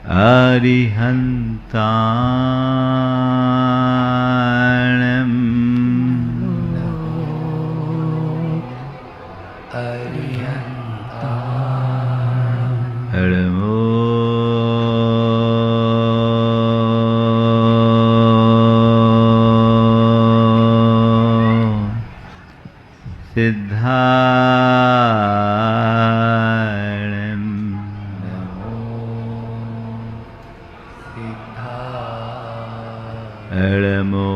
अरिहन्ताणम् नमो सिद्धाणम् नमो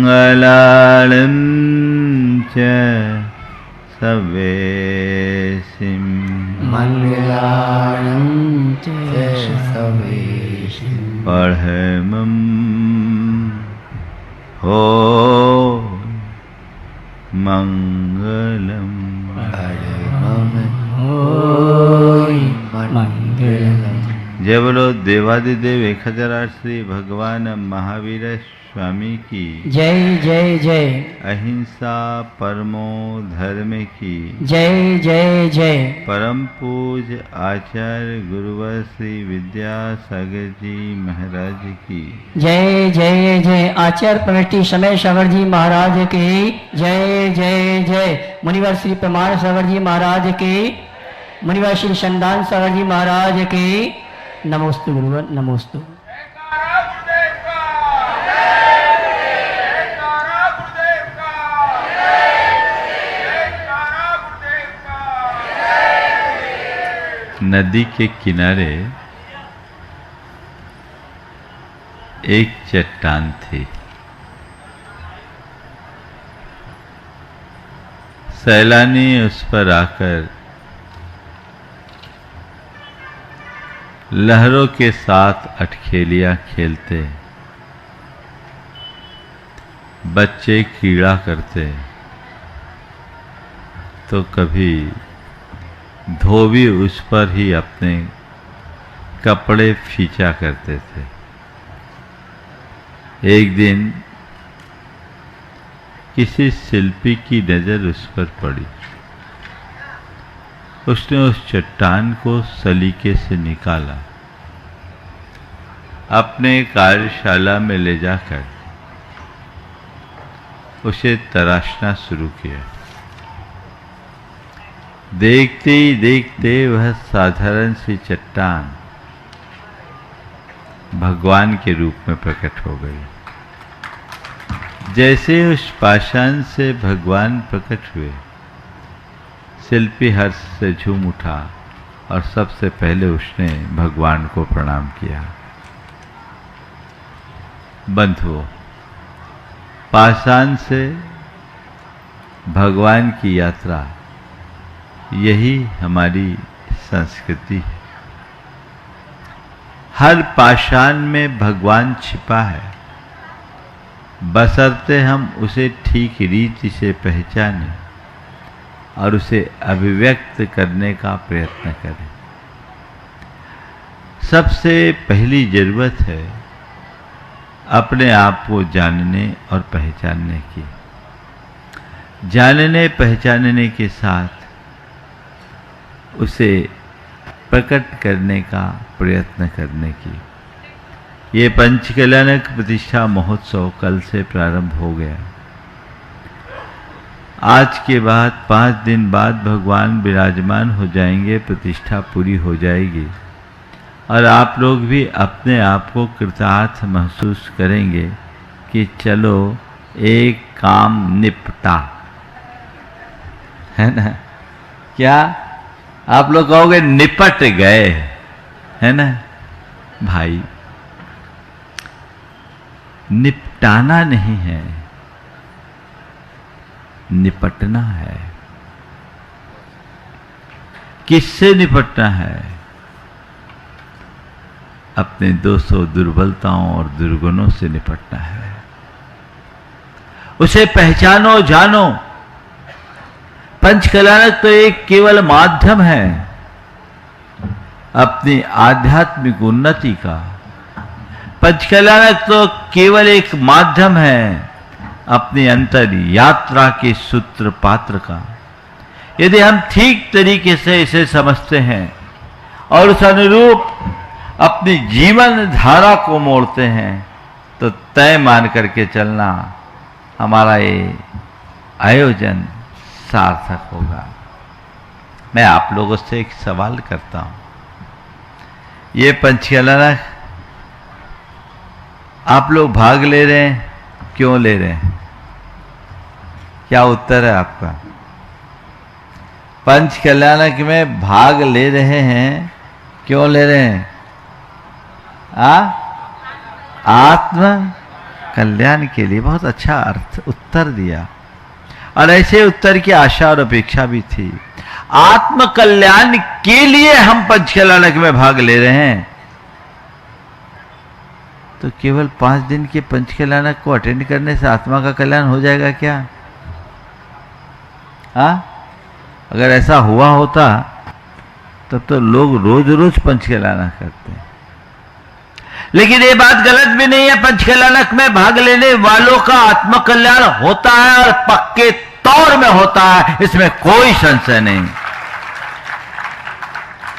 मंगलालं च सवेसिं मंगलालं च सवेसिं पढ़मं हो मंगलम मंगलम। जय बोलो देवादिदेव 1008 श्री भगवान महावीर स्वामी की जय जय जय। अहिंसा परमो धर्म की जय जय जय। परम पूज आचार्य गुरुवर श्री विद्यासागर जी महाराज की जय जय जय। आचार्य परमष्टि समय सागर जी महाराज की जय जय जय। मुनिवर श्री प्रमाण सागर जी महाराज की, मुनिवर श्री संदान सागर जी महाराज की नमोस्तु गुरुवर नमोस्तु। नदी के किनारे एक चट्टान थी। सैलानी उस पर आकर लहरों के साथ अटखेलियां खेलते, बच्चे कीड़ा करते, तो कभी धोबी उस पर ही अपने कपड़े फींचा करते थे। एक दिन किसी शिल्पी की नजर उस पर पड़ी। उसने उस चट्टान को सलीके से निकाला, अपने कार्यशाला में ले जाकर उसे तराशना शुरू किया। देखते ही देखते वह साधारण सी चट्टान भगवान के रूप में प्रकट हो गई। जैसे उस पाषाण से भगवान प्रकट हुए, शिल्पी हर्ष से झूम उठा और सबसे पहले उसने भगवान को प्रणाम किया। बंधुओं, पाषाण से भगवान की यात्रा, यही हमारी संस्कृति है। हर पाषाण में भगवान छिपा है, बशर्ते हम उसे ठीक रीति से पहचानें और उसे अभिव्यक्त करने का प्रयत्न करें। सबसे पहली जरूरत है अपने आप को जानने और पहचानने की। जानने पहचानने के साथ उसे प्रकट करने का प्रयत्न करने की। ये पंचकल्याणक प्रतिष्ठा महोत्सव कल से प्रारंभ हो गया। आज के बाद 5 दिन बाद भगवान विराजमान हो जाएंगे, प्रतिष्ठा पूरी हो जाएगी और आप लोग भी अपने आप को कृतार्थ महसूस करेंगे कि चलो एक काम निपटा, है ना। क्या आप लोग कहोगे? निपट गए, है ना। भाई, निपटाना नहीं है, निपटना है। किससे निपटना है? अपने दोषों, दुर्बलताओं और दुर्गुणों से निपटना है। उसे पहचानो, जानो। पंचकल्याणक तो एक केवल माध्यम है अपनी आध्यात्मिक उन्नति का। पंचकल्याणक तो केवल एक माध्यम है अपनी अंतर यात्रा के सूत्र पात्र का। यदि हम ठीक तरीके से इसे समझते हैं और उस अनुरूप अपनी जीवन धारा को मोड़ते हैं तो तय मान करके चलना, हमारा ये आयोजन सार्थक होगा। मैं आप लोगों से एक सवाल करता हूं, ये पंचकल्याणक आप लोग भाग ले रहे हैं, क्यों ले रहे हैं? क्या उत्तर है आपका? पंचकल्याणक में भाग ले रहे हैं, क्यों ले रहे हैं? आत्म कल्याण के लिए। बहुत अच्छा अर्थ उत्तर दिया और ऐसे उत्तर की आशा और अपेक्षा भी थी। आत्म कल्याण के लिए हम पंचकल्याणक में भाग ले रहे हैं, तो केवल 5 दिन के पंचकल्याणक को अटेंड करने से आत्मा का कल्याण हो जाएगा क्या? अगर ऐसा हुआ होता तब तो लोग रोज रोज पंचकल्याणक करते हैं। लेकिन ये बात गलत भी नहीं है। पंचकल्याणक में भाग लेने वालों का आत्म कल्याण होता है और पक्के तौर में होता है, इसमें कोई संशय नहीं।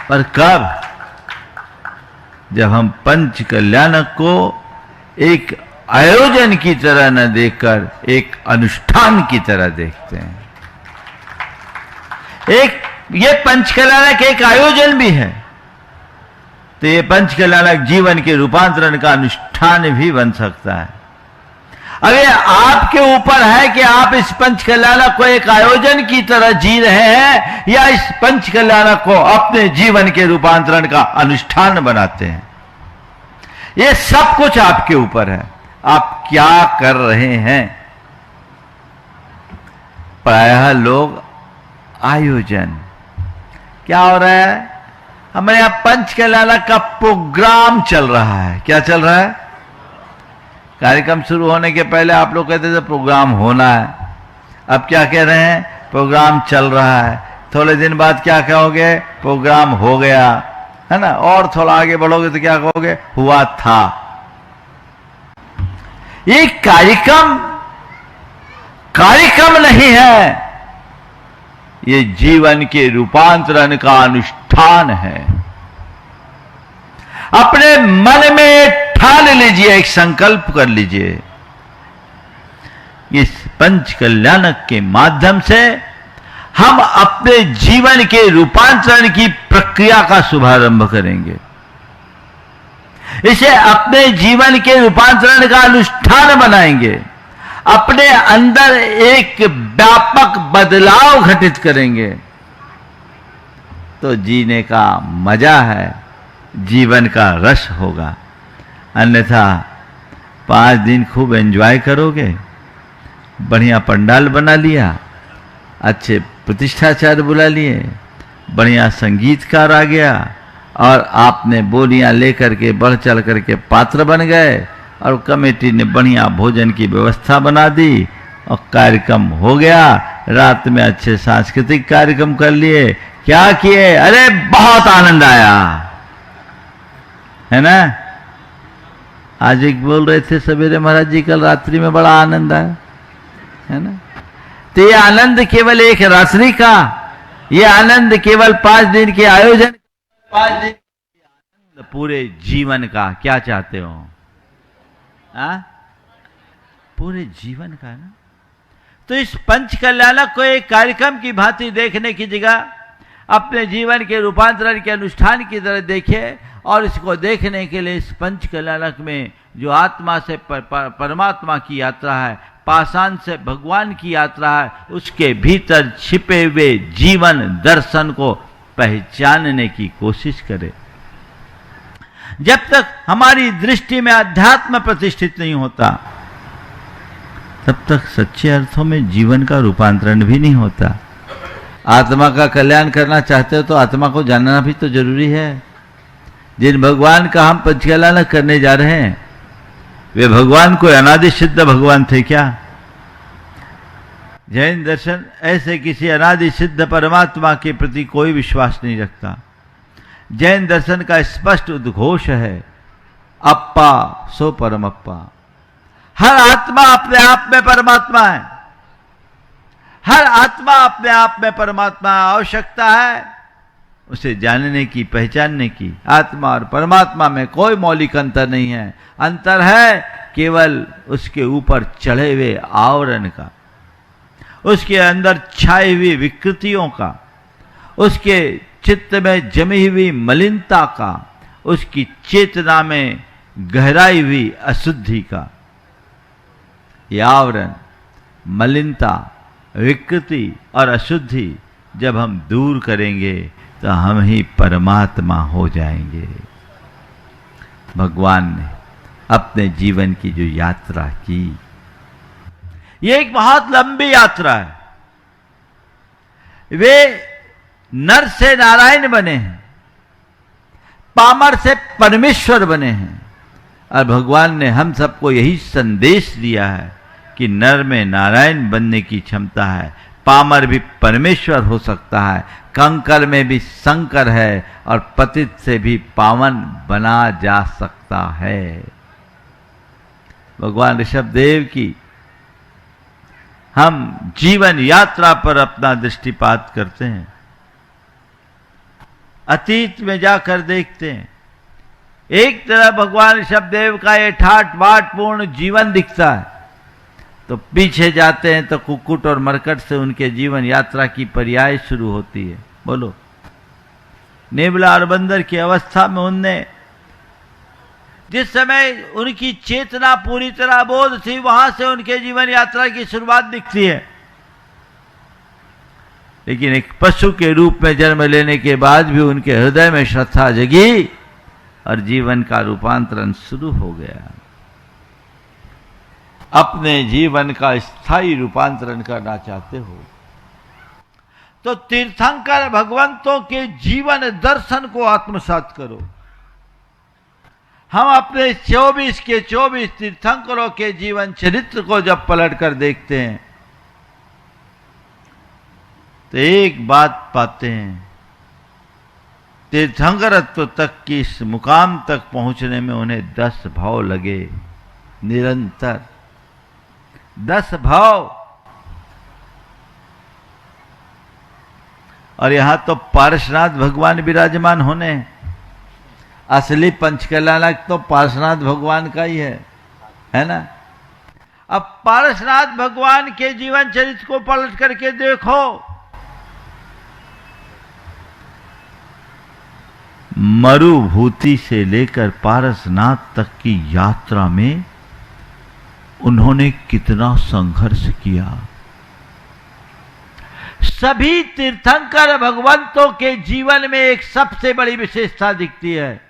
पर कब? जब हम पंच कल्याणक को एक आयोजन की तरह न देखकर एक अनुष्ठान की तरह देखते हैं। ये पंच कल्याणक एक आयोजन भी है, तो ये पंच कल्याणक जीवन के रूपांतरण का अनुष्ठान भी बन सकता है। अब ये आपके ऊपर है कि आप इस पंच कल्याणक को एक आयोजन की तरह जी रहे हैं या इस पंच कल्याणक को अपने जीवन के रूपांतरण का अनुष्ठान बनाते हैं। ये सब कुछ आपके ऊपर है, आप क्या कर रहे हैं। प्रायः लोग आयोजन, क्या हो रहा है? हमारे यहां पंच कल्याणक का प्रोग्राम चल रहा है। क्या चल रहा है? कार्यक्रम शुरू होने के पहले आप लोग कहते थे प्रोग्राम होना है, अब क्या कह रहे हैं? प्रोग्राम चल रहा है। थोड़े दिन बाद क्या कहोगे? प्रोग्राम हो गया, है ना। और थोड़ा आगे बढ़ोगे तो क्या कहोगे? हुआ था। ये कार्यक्रम नहीं है, ये जीवन के रूपांतरण का अनुष्ठान है। अपने मन में ठान लीजिए, एक संकल्प कर लीजिए, इस पंच कल्याणक के माध्यम से हम अपने जीवन के रूपांतरण की प्रक्रिया का शुभारंभ करेंगे। इसे अपने जीवन के रूपांतरण का अनुष्ठान बनाएंगे, अपने अंदर एक व्यापक बदलाव घटित करेंगे, तो जीने का मजा है, जीवन का रस होगा। अन्यथा 5 दिन खूब एंजॉय करोगे, बढ़िया पंडाल बना लिया, अच्छे प्रतिष्ठाचार्य बुला लिए, बढ़िया संगीतकार आ गया और आपने बोलियां लेकर के बढ़ चढ़ करके पात्र बन गए और कमेटी ने बढ़िया भोजन की व्यवस्था बना दी और कार्यक्रम हो गया। रात में अच्छे सांस्कृतिक कार्यक्रम कर लिए। क्या किए? अरे बहुत आनंद आया। है ना। आज एक बोल रहे थे सवेरे महाराज जी, कल रात्रि में बड़ा आनंद आया, है ना। तो ये आनंद केवल एक रात्रि का, ये आनंद केवल 5 दिन के आयोजन, 5 दिन आनंद पूरे जीवन का क्या चाहते हो? पूरे जीवन का ना। तो इस पंच कल्याणक को एक कार्यक्रम की भांति देखने की जगह अपने जीवन के रूपांतरण के अनुष्ठान की तरह देखे, और इसको देखने के लिए इस पंच कल्याणक में जो आत्मा से परमात्मा की यात्रा है, पाषाण से भगवान की यात्रा है, उसके भीतर छिपे हुए जीवन दर्शन को पहचानने की कोशिश करें। जब तक हमारी दृष्टि में अध्यात्म प्रतिष्ठित नहीं होता, तब तक सच्चे अर्थों में जीवन का रूपांतरण भी नहीं होता। आत्मा का कल्याण करना चाहते हो तो आत्मा को जानना भी तो जरूरी है। जिन भगवान का हम पंचकल्याण करने जा रहे हैं, वे भगवान कोई अनादि सिद्ध भगवान थे क्या? जैन दर्शन ऐसे किसी अनादि सिद्ध परमात्मा के प्रति कोई विश्वास नहीं रखता। जैन दर्शन का स्पष्ट उद्घोष है, अप्पा सो परमप्पा। हर आत्मा अपने आप में परमात्मा है, हर आत्मा अपने आप में परमात्मा है। आवश्यकता है उसे जानने की, पहचानने की। आत्मा और परमात्मा में कोई मौलिक अंतर नहीं है। अंतर है केवल उसके ऊपर चढ़े हुए आवरण का, उसके अंदर छाई हुई विकृतियों का, उसके चित्त में जमी हुई मलिनता का, उसकी चेतना में गहराई हुई अशुद्धि का। यह आवरण, मलिनता, विकृति और अशुद्धि जब हम दूर करेंगे तो हम ही परमात्मा हो जाएंगे। भगवान ने अपने जीवन की जो यात्रा की, ये एक बहुत लंबी यात्रा है। वे नर से नारायण बने हैं, पामर से परमेश्वर बने हैं, और भगवान ने हम सबको यही संदेश दिया है कि नर में नारायण बनने की क्षमता है, पामर भी परमेश्वर हो सकता है, कंकर में भी शंकर है, और पतित से भी पावन बना जा सकता है। भगवान ऋषभदेव की हम जीवन यात्रा पर अपना दृष्टिपात करते हैं, अतीत में जाकर देखते हैं। एक तरह भगवान ऋषभदेव का ये ठाट बाट पूर्ण जीवन दिखता है, तो पीछे जाते हैं तो कुक्कुट और मरकट से उनके जीवन यात्रा की पर्याय शुरू होती है। बोलो, नेबला और बंदर की अवस्था में उनने जिस समय उनकी चेतना पूरी तरह बोध थी, वहां से उनके जीवन यात्रा की शुरुआत दिखती है। लेकिन एक पशु के रूप में जन्म लेने के बाद भी उनके हृदय में श्रद्धा जगी और जीवन का रूपांतरण शुरू हो गया। अपने जीवन का स्थायी रूपांतरण करना चाहते हो तो तीर्थंकर भगवंतों के जीवन दर्शन को आत्मसात करो। हम अपने 24 के 24 तीर्थंकरों के जीवन चरित्र को जब पलट कर देखते हैं तो एक बात पाते हैं, तीर्थंकरत्व तक की इस मुकाम तक पहुंचने में उन्हें 10 भाव लगे, निरंतर 10 भाव। और यहां तो पार्श्वनाथ भगवान विराजमान होने, असली पंचकल्याणक तो पार्श्वनाथ भगवान का ही है ना। अब पार्श्वनाथ भगवान के जीवन चरित्र को पलट करके देखो, मरुभूति से लेकर पारसनाथ तक की यात्रा में उन्होंने कितना संघर्ष किया। सभी तीर्थंकर भगवंतों के जीवन में एक सबसे बड़ी विशेषता दिखती है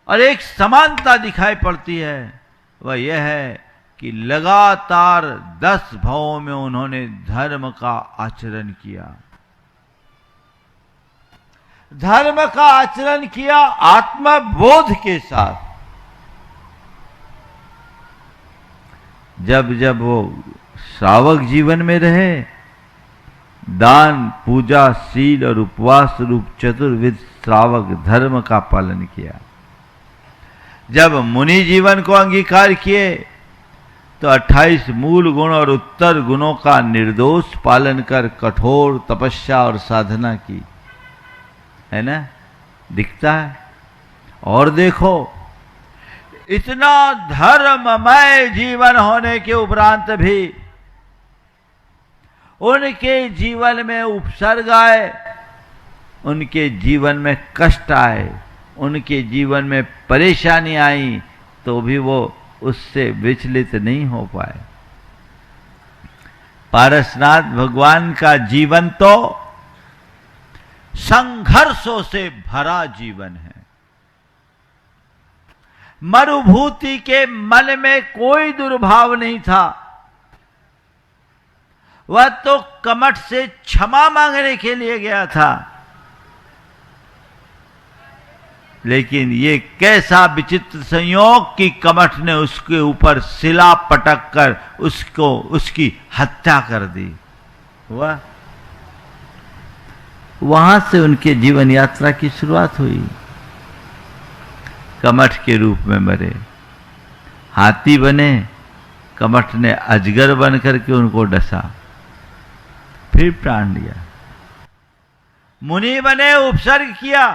और एक समानता दिखाई पड़ती है, वह यह है कि लगातार 10 भावों में उन्होंने धर्म का आचरण किया। धर्म का आचरण किया आत्मबोध के साथ। जब जब वो श्रावक जीवन में रहे, दान, पूजा, शील और उपवास रूप चतुर्विध श्रावक धर्म का पालन किया। जब मुनि जीवन को अंगीकार किए तो 28 मूल गुण और उत्तर गुणों का निर्दोष पालन कर कठोर तपस्या और साधना की, है ना, दिखता है। और देखो, इतना धर्ममय जीवन होने के उपरांत भी उनके जीवन में उपसर्ग आए, उनके जीवन में कष्ट आए, उनके जीवन में परेशानी आई, तो भी वो उससे विचलित नहीं हो पाए। पारसनाथ भगवान का जीवन तो संघर्षों से भरा जीवन है। मरुभूति के मन में कोई दुर्भाव नहीं था। वह तो कमठ से क्षमा मांगने के लिए गया था, लेकिन ये कैसा विचित्र संयोग कि कमठ ने उसके ऊपर शिला पटक कर उसकी हत्या कर दी। वहां से उनके जीवन यात्रा की शुरुआत हुई। कमठ के रूप में मरे, हाथी बने, कमठ ने अजगर बन करके उनको डसा, फिर प्राण लिया। मुनि बने, उपसर्ग किया,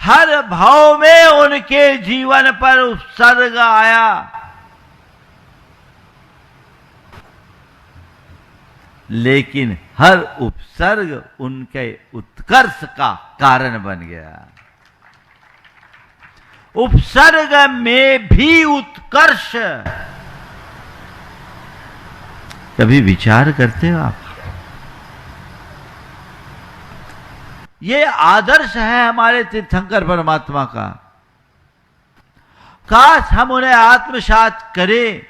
हर भाव में उनके जीवन पर उपसर्ग आया। लेकिन हर उपसर्ग उनके उत्कर्ष का कारण बन गया। उपसर्ग में भी उत्कर्ष। कभी विचार करते हो आप? ये आदर्श है हमारे तीर्थंकर परमात्मा का। काश हम उन्हें आत्मसात करें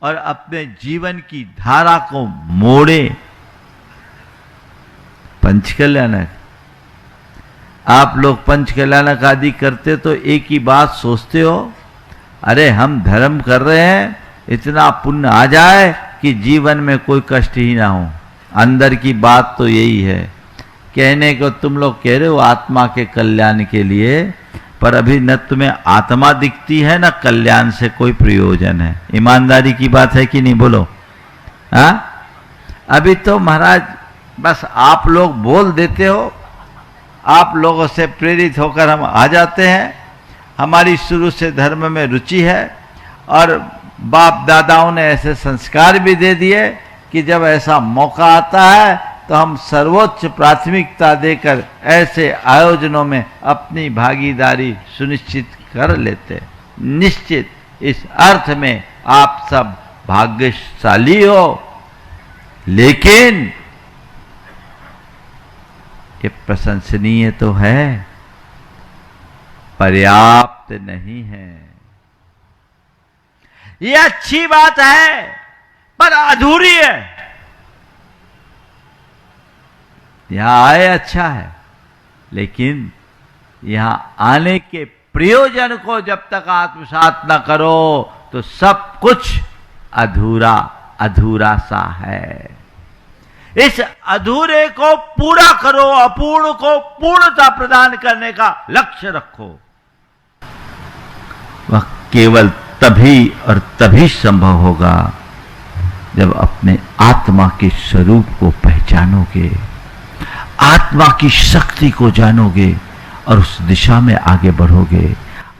और अपने जीवन की धारा को मोड़े। पंचकल्याणक, आप लोग पंचकल्याणक आदि करते तो एक ही बात सोचते हो, अरे हम धर्म कर रहे हैं, इतना पुण्य आ जाए कि जीवन में कोई कष्ट ही ना हो। अंदर की बात तो यही है। कहने को तुम लोग कह रहे हो आत्मा के कल्याण के लिए, पर अभी न तुम्हें आत्मा दिखती है न कल्याण से कोई प्रयोजन है। ईमानदारी की बात है कि नहीं, बोलो। हाँ, अभी तो महाराज बस आप लोग बोल देते हो, आप लोगों से प्रेरित होकर हम आ जाते हैं। हमारी शुरू से धर्म में रुचि है और बाप दादाओं ने ऐसे संस्कार भी दे दिए कि जब ऐसा मौका आता है तो हम सर्वोच्च प्राथमिकता देकर ऐसे आयोजनों में अपनी भागीदारी सुनिश्चित कर लेते। निश्चित इस अर्थ में आप सब भाग्यशाली हो, लेकिन ये प्रशंसनीय तो है, पर्याप्त नहीं है। ये अच्छी बात है पर अधूरी है। यहां आए अच्छा है, लेकिन यहां आने के प्रयोजन को जब तक आत्मसात न करो तो सब कुछ अधूरा अधूरा सा है। इस अधूरे को पूरा करो, अपूर्ण को पूर्णता प्रदान करने का लक्ष्य रखो। वह केवल तभी और तभी संभव होगा जब अपने आत्मा के स्वरूप को पहचानोगे, आत्मा की शक्ति को जानोगे और उस दिशा में आगे बढ़ोगे।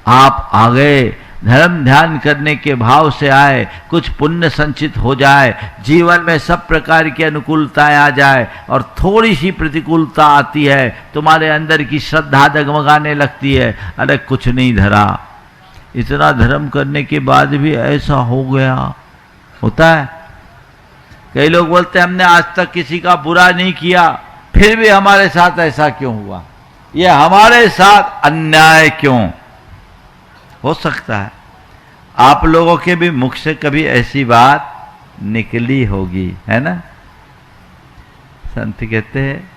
आप आगे धर्म ध्यान करने के भाव से आए, कुछ पुण्य संचित हो जाए, जीवन में सब प्रकार की अनुकूलताएं आ जाए और थोड़ी सी प्रतिकूलता आती है, तुम्हारे अंदर की श्रद्धा डगमगाने लगती है, अरे कुछ नहीं धरा, इतना धर्म करने के बाद भी ऐसा हो गया। होता है। कई लोग बोलते हैं हमने आज तक किसी का बुरा नहीं किया, फिर भी हमारे साथ ऐसा क्यों हुआ, ये हमारे साथ अन्याय क्यों। हो सकता है आप लोगों के भी मुख से कभी ऐसी बात निकली होगी, है ना। संत कहते हैं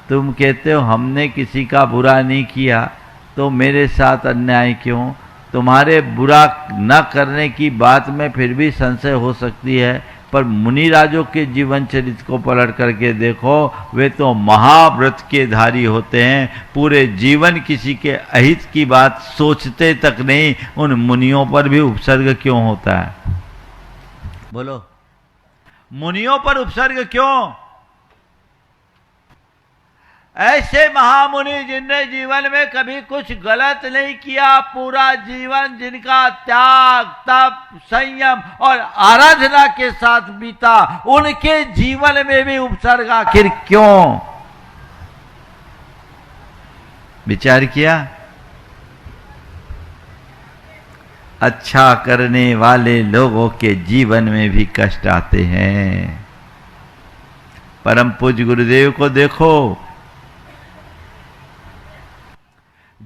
तुम कहते हो हमने किसी का बुरा नहीं किया तो मेरे साथ अन्याय क्यों। तुम्हारे बुरा न करने की बात में फिर भी संशय हो सकती है पर मुनि राजों के जीवन चरित्र को पलट करके देखो, वे तो महाव्रत के धारी होते हैं, पूरे जीवन किसी के अहित की बात सोचते तक नहीं। उन मुनियों पर भी उपसर्ग क्यों होता है? बोलो, मुनियों पर उपसर्ग क्यों? ऐसे महामुनि जिनने जीवन में कभी कुछ गलत नहीं किया, पूरा जीवन जिनका त्याग, तप, संयम और आराधना के साथ बीता, उनके जीवन में भी उपसर्ग आखिर क्यों? विचार किया? अच्छा करने वाले लोगों के जीवन में भी कष्ट आते हैं। परम पूज्य गुरुदेव को देखो,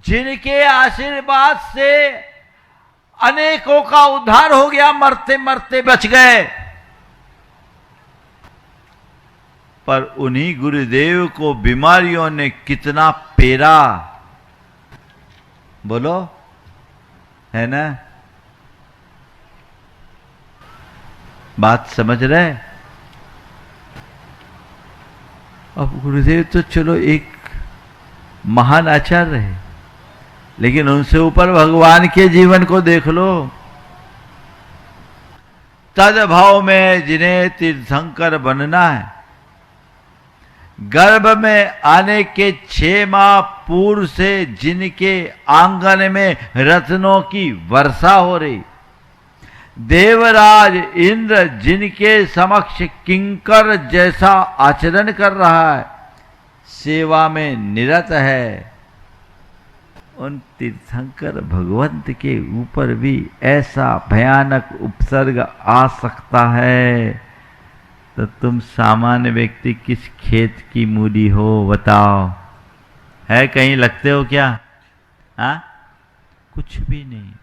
जिनके आशीर्वाद से अनेकों का उद्धार हो गया, मरते मरते बच गए, पर उन्हीं गुरुदेव को बीमारियों ने कितना पेरा। बोलो, है ना? बात समझ रहे? अब गुरुदेव तो चलो एक महान आचार्य है, लेकिन उनसे ऊपर भगवान के जीवन को देख लो। तदभाव में जिन्हें तीर्थंकर बनना है, गर्भ में आने के 6 माह पूर्व से जिनके आंगन में रत्नों की वर्षा हो रही, देवराज इंद्र जिनके समक्ष किंकर जैसा आचरण कर रहा है, सेवा में निरत है, उन तीर्थंकर भगवंत के ऊपर भी ऐसा भयानक उपसर्ग आ सकता है, तो तुम सामान्य व्यक्ति किस खेत की मूली हो बताओ? है कहीं लगते हो क्या? हाँ, कुछ भी नहीं।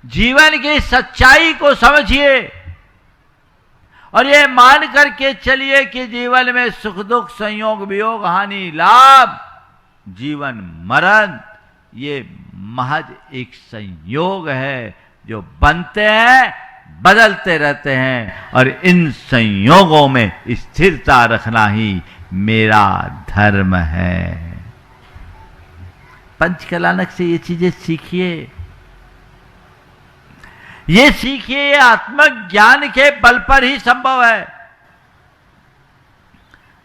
जीवन की सच्चाई को समझिए और ये मान करके चलिए कि जीवन में सुख दुख, संयोग वियोग, हानि लाभ, जीवन मरण, ये महज एक संयोग है जो बनते हैं, बदलते रहते हैं, और इन संयोगों में स्थिरता रखना ही मेरा धर्म है। पंचकलानक से ये चीजें सीखिए, ये सीखिए, ये आत्मज्ञान के बल पर ही संभव है।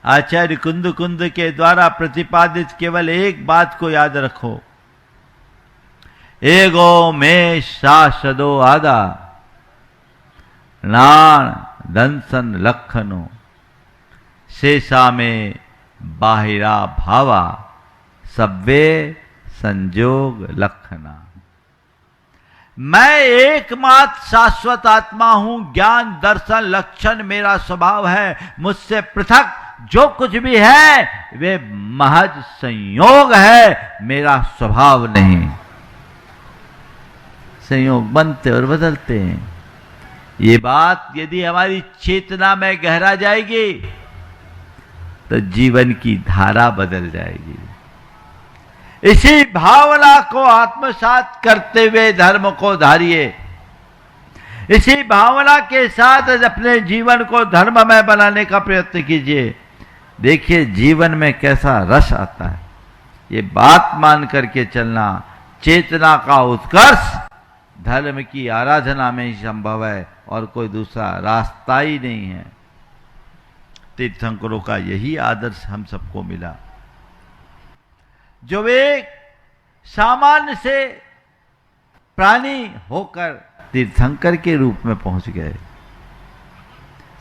आचार्य कुंद कुंद के द्वारा प्रतिपादित केवल एक बात को याद रखो, एगो में शासदो आदा नाण दंसन लखनो, शेषा में बाहिरा भावा, सब्वे संजोग लखना। मैं एकमात्र शाश्वत आत्मा हूं, ज्ञान दर्शन लक्षण मेरा स्वभाव है, मुझसे पृथक जो कुछ भी है वे महज संयोग है, मेरा स्वभाव नहीं। संयोग बनते और बदलते हैं। ये बात यदि हमारी चेतना में गहरा जाएगी तो जीवन की धारा बदल जाएगी। इसी भावना को आत्मसात करते हुए धर्म को धारिए, इसी भावना के साथ अपने जीवन को धर्ममय बनाने का प्रयत्न कीजिए। देखिए जीवन में कैसा रस आता है। ये बात मान करके चलना, चेतना का उत्कर्ष धर्म की आराधना में ही संभव है और कोई दूसरा रास्ता ही नहीं है। तीर्थंकरों का यही आदर्श हम सबको मिला, जो वे सामान्य से प्राणी होकर तीर्थंकर के रूप में पहुंच गए।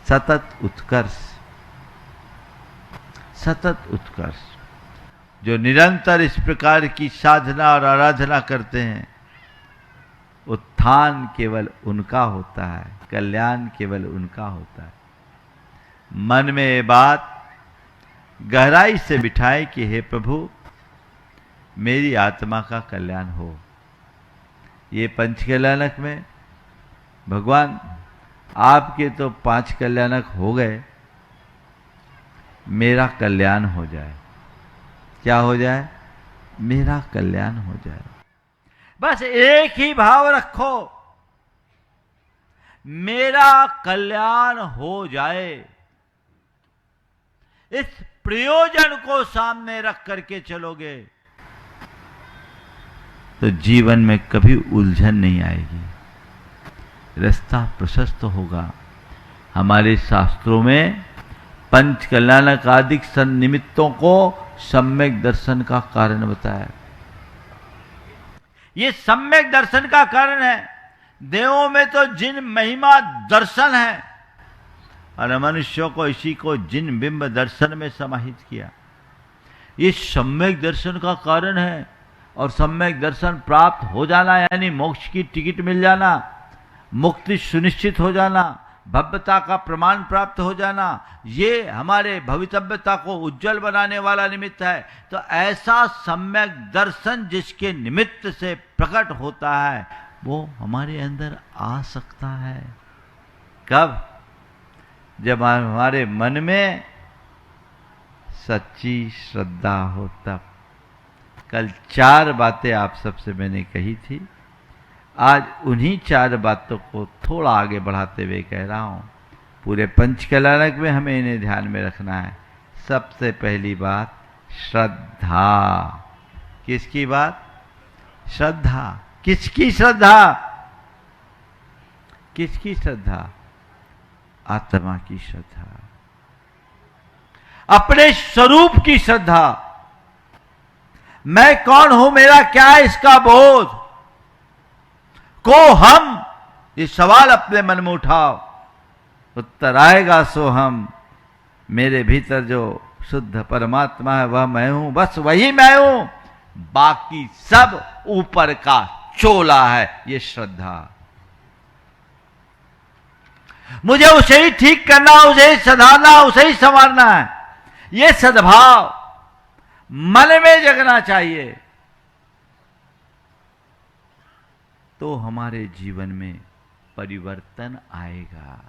सतत उत्कर्ष, सतत उत्कर्ष। जो निरंतर इस प्रकार की साधना और आराधना करते हैं, उत्थान केवल उनका होता है, कल्याण केवल उनका होता है। मन में ये बात गहराई से बिठाए कि हे प्रभु, मेरी आत्मा का कल्याण हो। ये पंचकल्याणक में भगवान आपके तो 5 कल्याणक हो गए, मेरा कल्याण हो जाए। क्या हो जाए? मेरा कल्याण हो जाए। बस एक ही भाव रखो, मेरा कल्याण हो जाए, इस प्रयोजन को सामने रख करके चलोगे तो जीवन में कभी उलझन नहीं आएगी, रास्ता प्रशस्त होगा। हमारे शास्त्रों में पंच कल्याणक आदि सन्निमित्तों को सम्यक दर्शन का कारण बताया। ये सम्यक दर्शन का कारण है। देवों में तो जिन महिमा दर्शन है और मनुष्यों को इसी को जिन बिंब दर्शन में समाहित किया, ये सम्यक दर्शन का कारण है। और सम्यक दर्शन प्राप्त हो जाना यानी मोक्ष की टिकट मिल जाना, मुक्ति सुनिश्चित हो जाना, भव्यता का प्रमाण प्राप्त हो जाना, ये हमारे भवितव्यता को उज्जवल बनाने वाला निमित्त है। तो ऐसा सम्यक दर्शन जिसके निमित्त से प्रकट होता है वो हमारे अंदर आ सकता है। कब? जब हमारे मन में सच्ची श्रद्धा हो तब। कल 4 बातें आप सबसे मैंने कही थी, आज उन्हीं 4 बातों को थोड़ा आगे बढ़ाते हुए कह रहा हूं। पूरे पंचकल्याणक में हमें इन्हें ध्यान में रखना है। सबसे पहली बात श्रद्धा। किसकी बात? श्रद्धा। किसकी श्रद्धा? किसकी श्रद्धा? आत्मा की श्रद्धा, अपने स्वरूप की श्रद्धा। मैं कौन हूं, मेरा क्या है, इसका बोध को हम, ये सवाल अपने मन में उठाओ, उत्तर आएगा सो हम। मेरे भीतर जो शुद्ध परमात्मा है वह मैं हूं, बस वही मैं हूं, बाकी सब ऊपर का चोला है। ये श्रद्धा। मुझे उसे ही ठीक करना, उसे ही सधारना, उसे ही संवारना है। ये सद्भाव मन में जगना चाहिए, तो हमारे जीवन में परिवर्तन आएगा।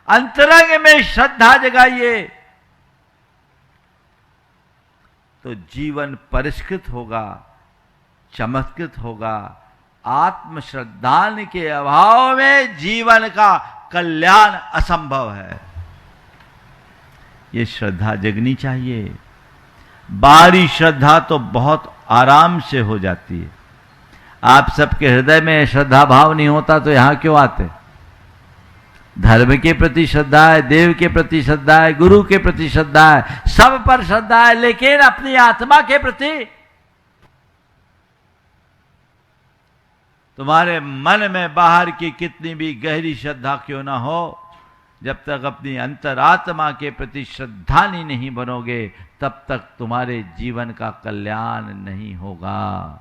अंतरंग में श्रद्धा जगाइए तो जीवन परिष्कृत होगा, चमत्कृत होगा। आत्मश्रद्धान के अभाव में जीवन का कल्याण असंभव है। ये श्रद्धा जगनी चाहिए। बाहरी श्रद्धा तो बहुत आराम से हो जाती है। आप सबके हृदय में श्रद्धा भाव नहीं होता तो यहां क्यों आते? धर्म के प्रति श्रद्धा है, देव के प्रति श्रद्धा है, गुरु के प्रति श्रद्धा है, सब पर श्रद्धा है, लेकिन अपनी आत्मा के प्रति तुम्हारे मन में बाहर की कितनी भी गहरी श्रद्धा क्यों ना हो, जब तक अपनी अंतरात्मा के प्रति श्रद्धानी नहीं बनोगे तब तक तुम्हारे जीवन का कल्याण नहीं होगा।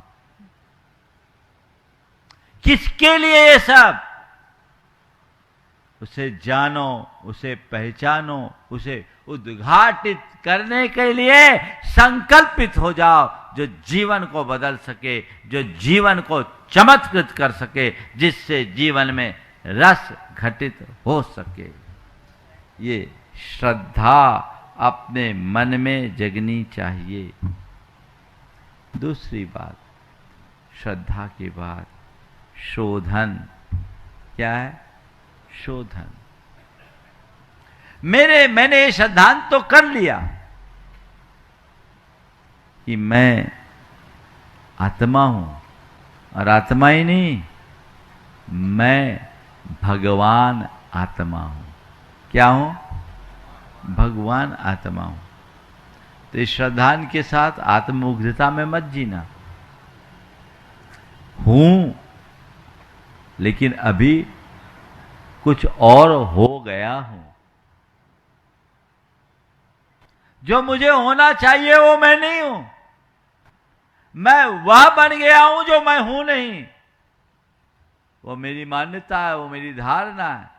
किसके लिए ये सब? उसे जानो, उसे पहचानो, उसे उद्घाटित करने के लिए संकल्पित हो जाओ, जो जीवन को बदल सके, जो जीवन को चमत्कृत कर सके, जिससे जीवन में रस घटित हो सके। ये श्रद्धा अपने मन में जगनी चाहिए। दूसरी बात, श्रद्धा के बाद शोधन। क्या है? शोधन। मैंने ये सिद्धांत तो कर लिया कि मैं आत्मा हूं, और आत्मा ही नहीं, मैं भगवान आत्मा हूं। क्या हूं? भगवान आत्मा हूं। तो इस श्रद्धान के साथ आत्ममुग्धता में मत जीना। हूं, लेकिन अभी कुछ और हो गया हूं। जो मुझे होना चाहिए वो मैं नहीं हूं। मैं वह बन गया हूं जो मैं हूं नहीं। वो मेरी मान्यता है, वो मेरी धारणा है,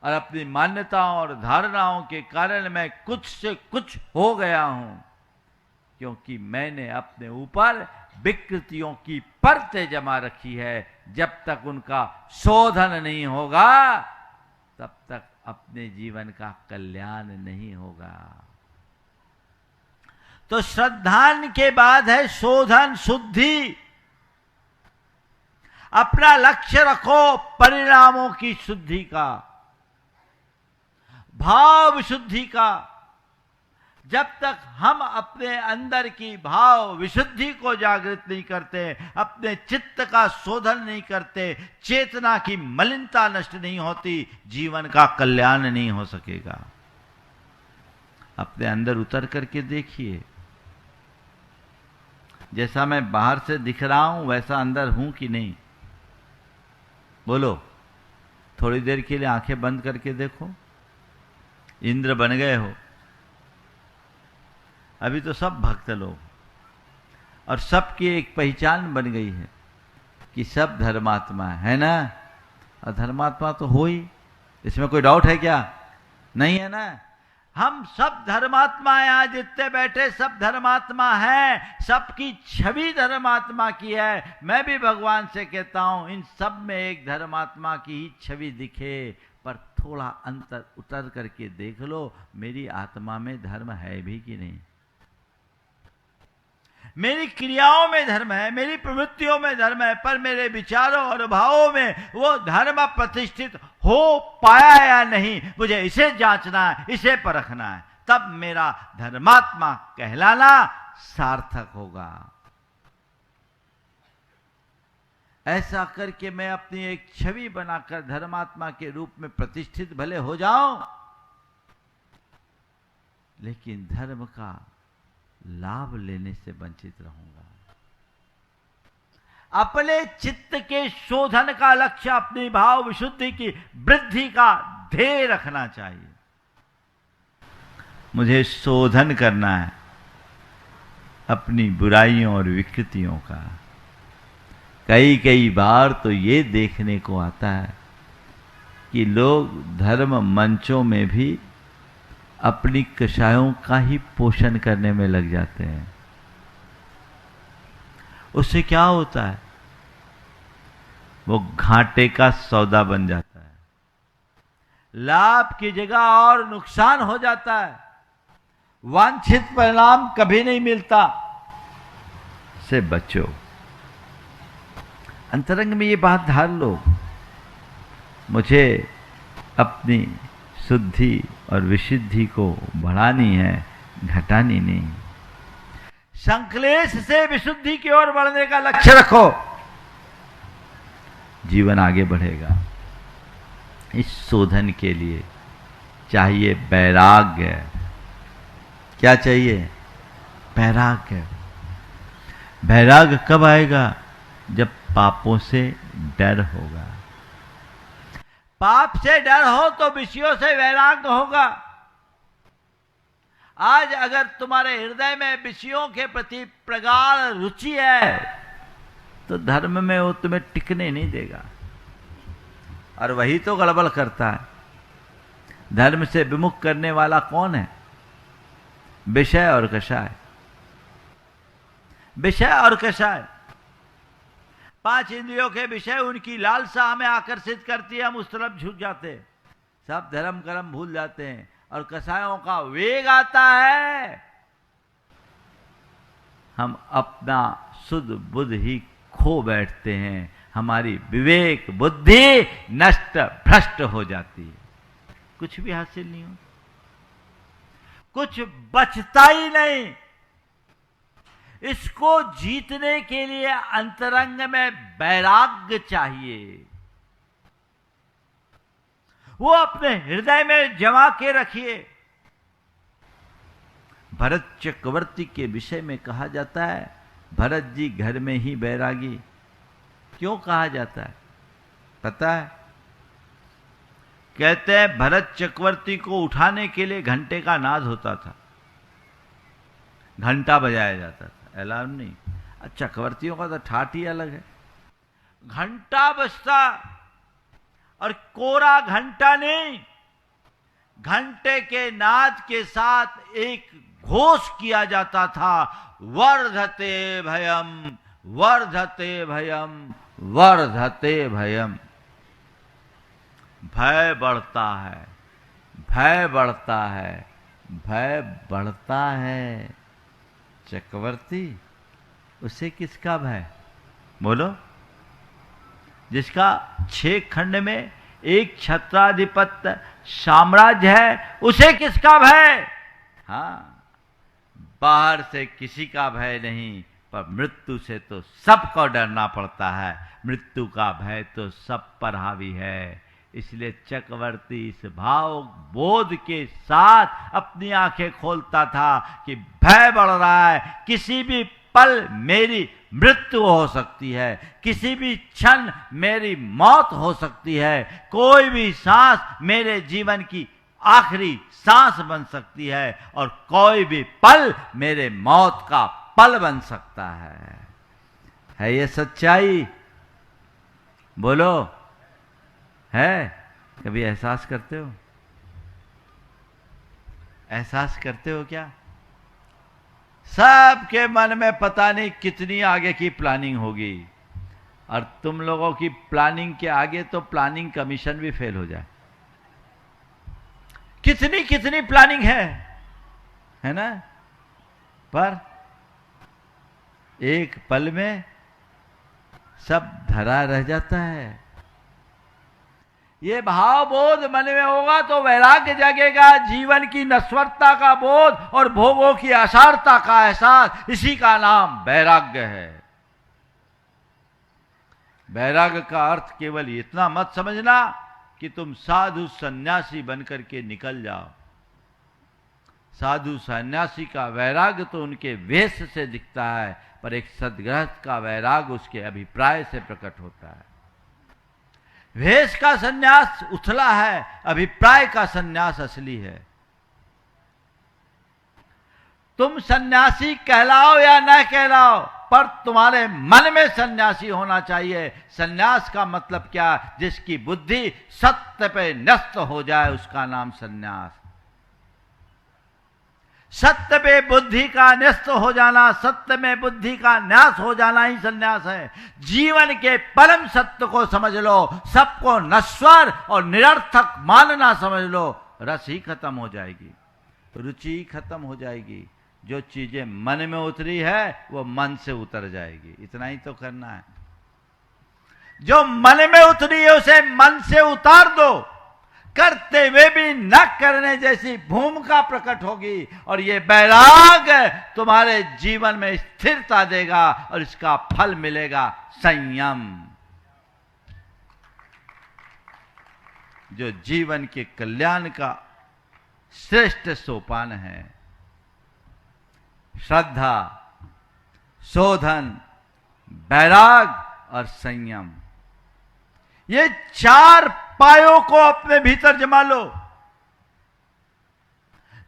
और अपनी मान्यताओं और धारणाओं के कारण मैं कुछ से कुछ हो गया हूं, क्योंकि मैंने अपने ऊपर विकृतियों की परतें जमा रखी है। जब तक उनका शोधन नहीं होगा तब तक अपने जीवन का कल्याण नहीं होगा। तो श्रद्धान के बाद है शोधन, शुद्धि। अपना लक्ष्य रखो परिणामों की शुद्धि का, भाव विशुद्धि का। जब तक हम अपने अंदर की भाव विशुद्धि को जागृत नहीं करते, अपने चित्त का शोधन नहीं करते, चेतना की मलिनता नष्ट नहीं होती, जीवन का कल्याण नहीं हो सकेगा। अपने अंदर उतर करके देखिए, जैसा मैं बाहर से दिख रहा हूं वैसा अंदर हूं कि नहीं? बोलो, थोड़ी देर के लिए आंखें बंद करके देखो। इंद्र बन गए हो, अभी तो सब भक्त लोग, और सबकी एक पहचान बन गई है कि सब धर्मात्मा है ना। और धर्मात्मा तो हो ही, इसमें कोई डाउट है क्या? नहीं है ना। हम सब धर्मात्मा हैं, आज जितने बैठे सब धर्मात्मा हैं, सबकी छवि धर्मात्मा की है। मैं भी भगवान से कहता हूं इन सब में एक धर्मात्मा की ही छवि दिखे, पर थोड़ा अंतर उतर करके देख लो, मेरी आत्मा में धर्म है भी कि नहीं? मेरी क्रियाओं में धर्म है, मेरी प्रवृत्तियों में धर्म है, पर मेरे विचारों और भावों में वो धर्म प्रतिष्ठित हो पाया या नहीं, मुझे इसे जांचना है, इसे परखना है, तब मेरा धर्मात्मा कहलाना सार्थक होगा। ऐसा करके मैं अपनी एक छवि बनाकर धर्मात्मा के रूप में प्रतिष्ठित भले हो जाऊं, लेकिन धर्म का लाभ लेने से वंचित रहूंगा। अपने चित्त के शोधन का लक्ष्य अपनी भाव विशुद्धि की वृद्धि का ध्येय रखना चाहिए। मुझे शोधन करना है अपनी बुराइयों और विकृतियों का। कई बार तो ये देखने को आता है कि लोग धर्म मंचों में भी अपनी कषायों का ही पोषण करने में लग जाते हैं। उससे क्या होता है? वो घाटे का सौदा बन जाता है, लाभ की जगह और नुकसान हो जाता है, वांछित परिणाम कभी नहीं मिलता। से बचो, अंतरंग में ये बात धार लो, मुझे अपनी शुद्धि और विशुद्धि को बढ़ानी है, घटानी नहीं। संक्लेश से विशुद्धि की ओर बढ़ने का लक्ष्य रखो, जीवन आगे बढ़ेगा। इस शोधन के लिए चाहिए वैराग्य। क्या चाहिए? वैराग्य। वैराग्य कब आएगा? जब पापों से डर होगा। पाप से डर हो तो विषयों से वैराग्य होगा। आज अगर तुम्हारे हृदय में विषयों के प्रति प्रगाढ़ रुचि है तो धर्म में वो तुम्हें टिकने नहीं देगा, और वही तो गड़बड़ करता है। धर्म से विमुख करने वाला कौन है? विषय और कषाय। विषय और कषाय, पांच इंद्रियों के विषय, उनकी लालसा हमें आकर्षित करती है, हम उस तरफ झुक जाते हैं, सब धर्म कर्म भूल जाते हैं, और कसायों का वेग आता है, हम अपना शुद्ध बुद्ध ही खो बैठते हैं, हमारी विवेक बुद्धि नष्ट भ्रष्ट हो जाती है, कुछ भी हासिल नहीं होता, कुछ बचता ही नहीं। इसको जीतने के लिए अंतरंग में वैराग्य चाहिए। वो अपने हृदय में जमा के रखिए। भरत चक्रवर्ती के विषय में कहा जाता है, भरत जी घर में ही बैरागी। क्यों कहा जाता है पता है? कहते हैं भरत चक्रवर्ती को उठाने के लिए घंटे का नाद होता था, घंटा बजाया जाता था, अलार्म नहीं। चक्रवर्तियों का तो ठाठ ही अलग है, घंटा बजता, और कोरा घंटा नहीं, घंटे के नाद के साथ एक घोष किया जाता था, वर्धते भयम वर्धते भयम वर्धते भयम। भय बढ़ता है, भय बढ़ता है, भय बढ़ता है। चक्रवर्ती, उसे किसका भय? बोलो। जिसका 6 खंड में एक छत्राधिपत्य साम्राज्य है, उसे किसका भय? हाँ, बाहर से किसी का भय नहीं, पर मृत्यु से तो सबको डरना पड़ता है। मृत्यु का भय तो सब पर हावी है। इसलिए चक्रवर्ती इस भाव बोध के साथ अपनी आंखें खोलता था कि भय बढ़ रहा है, किसी भी पल मेरी मृत्यु हो सकती है, किसी भी क्षण मेरी मौत हो सकती है, कोई भी सांस मेरे जीवन की आखिरी सांस बन सकती है और कोई भी पल मेरे मौत का पल बन सकता है ये सच्चाई? बोलो, है? कभी एहसास करते हो? एहसास करते हो क्या? सबके मन में पता नहीं कितनी आगे की प्लानिंग होगी, और तुम लोगों की प्लानिंग के आगे तो प्लानिंग कमीशन भी फेल हो जाए। कितनी कितनी प्लानिंग है ना? पर एक पल में सब धरा रह जाता है। ये भाव बोध मन में होगा तो वैराग्य जगेगा, जीवन की नश्वरता का बोध और भोगों की असारता का एहसास, इसी का नाम वैराग्य है। वैराग्य का अर्थ केवल इतना मत समझना कि तुम साधु सन्यासी बनकर के निकल जाओ। साधु सन्यासी का वैराग्य तो उनके वेश से दिखता है, पर एक सद्गृहस्थ का वैराग्य उसके अभिप्राय से प्रकट होता है। वेश का सन्यास उथला है, अभिप्राय का सन्यास असली है। तुम सन्यासी कहलाओ या न कहलाओ, पर तुम्हारे मन में सन्यासी होना चाहिए। सन्यास का मतलब क्या? जिसकी बुद्धि सत्य पे न्यस्त हो जाए, उसका नाम सन्यास। सत्य पे बुद्धि का न्यस्त हो जाना, सत्य में बुद्धि का न्यास हो जाना ही सन्यास है। जीवन के परम सत्य को समझ लो, सबको नश्वर और निरर्थक मानना समझ लो, रस ही खत्म हो जाएगी, रुचि ही खत्म हो जाएगी। जो चीजें मन में उतरी है वो मन से उतर जाएगी। इतना ही तो करना है। जो मन में उतरी है उसे मन से उतार दो, करते हुए भी न करने जैसी भूमिका प्रकट होगी, और ये वैराग्य तुम्हारे जीवन में स्थिरता देगा और इसका फल मिलेगा संयम, जो जीवन के कल्याण का श्रेष्ठ सोपान है। श्रद्धा, शोधन, वैराग और संयम, ये 4 पायों को अपने भीतर जमा लो।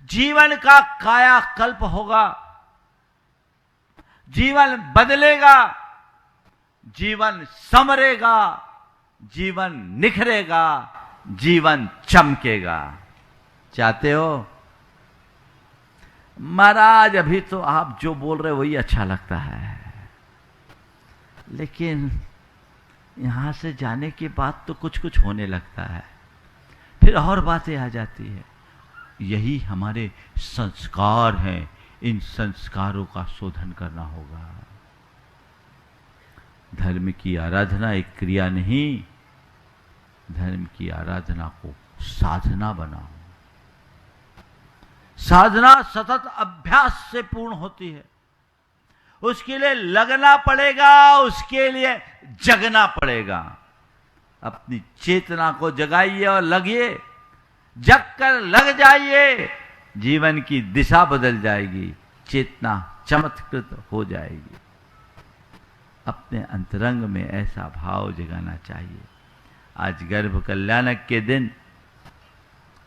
जीवन का कायाकल्प होगा, जीवन बदलेगा, जीवन संवरेगा, जीवन निखरेगा, जीवन चमकेगा। चाहते हो? महाराज अभी तो आप जो बोल रहे वही अच्छा लगता है, लेकिन यहां से जाने के बाद तो कुछ कुछ होने लगता है, फिर और बातें आ जाती है। यही हमारे संस्कार हैं, इन संस्कारों का शोधन करना होगा। धर्म की आराधना एक क्रिया नहीं, धर्म की आराधना को साधना बनाओ। साधना सतत अभ्यास से पूर्ण होती है। उसके लिए लगना पड़ेगा, उसके लिए जगना पड़ेगा। अपनी चेतना को जगाइए और लगिए, जग कर लग जाइए, जीवन की दिशा बदल जाएगी, चेतना चमत्कृत हो जाएगी। अपने अंतरंग में ऐसा भाव जगाना चाहिए। आज गर्भ कल्याणक के दिन,